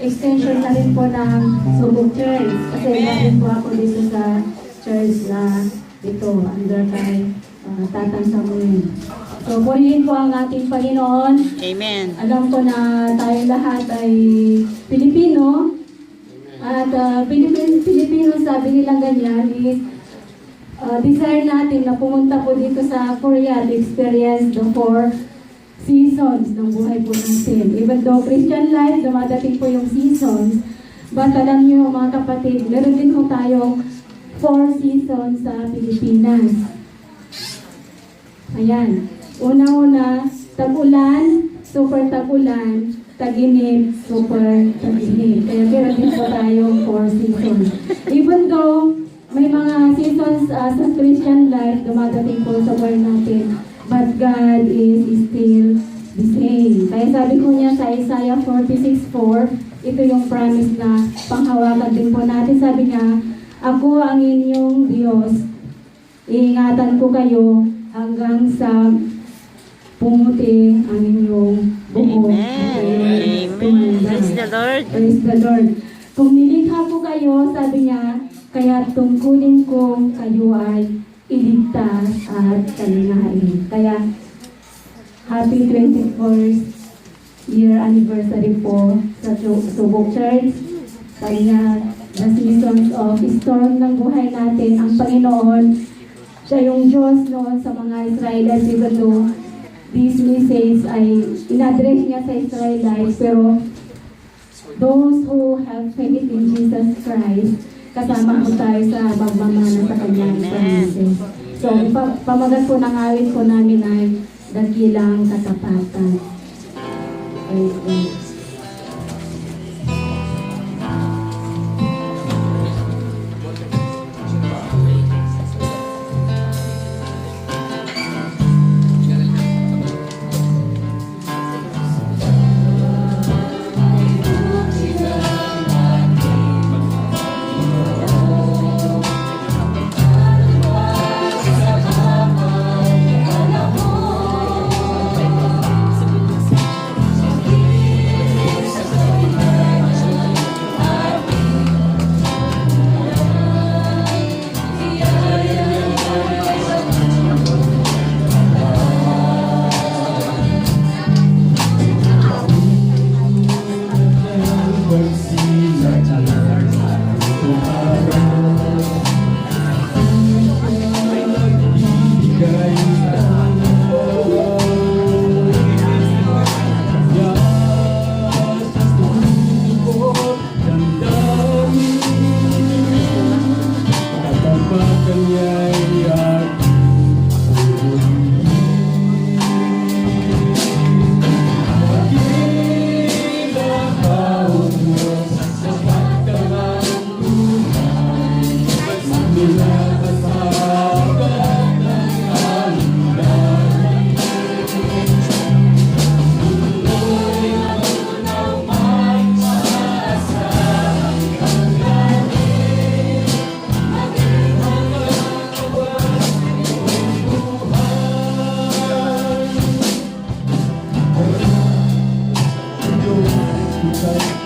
extension na rin po ng Subok Church. Kasi galing po ako dito sa church na ito, under kay Tatang Samuel. So, purihin po ang ating Panginoon. Amen. Alam ko na tayong lahat ay Pilipino. At Pilipino, sabi nilang ganyan, is desire natin na pumunta po dito sa Korea to experience the 4 seasons ng buhay po natin. Even though Christian life, dumadating po yung seasons, but alam niyo mga kapatid, meron din po tayong 4 seasons sa Pilipinas. Ayan. Una-una, tag-ulan, super tag-ulan, tag-init, super tag-init. Kaya meron din po tayong 4 seasons. Even though may mga seasons sa Christian life, dumadating po sa world natin, but God is still the same. Kaya sabi ko niya sa Isaiah 46:4, ito yung promise na panghawakan din po natin. Sabi niya, ako ang inyong Diyos, iingatan ko kayo hanggang sa pumuti ang inyong buhok. Amen. Praise the Lord. Praise the Lord. Kung nilikha ko kayo, sabi niya, kaya tungkulin ko kayo ay iligtas at kalingain. Kaya, happy 24th year anniversary po sa Subok Church. Sabi nga, the seasons of storm ng buhay natin, ang Panginoon, siya yung Diyos noon sa mga Israelites, even though these messages ay in-address niya sa Israelites, pero those who have faith in Jesus Christ, kasama po tayo sa pagmamana sa kanyang promises. So, pamagat po ng awit po namin ay dakilang katapatan. Praise God. Thank you.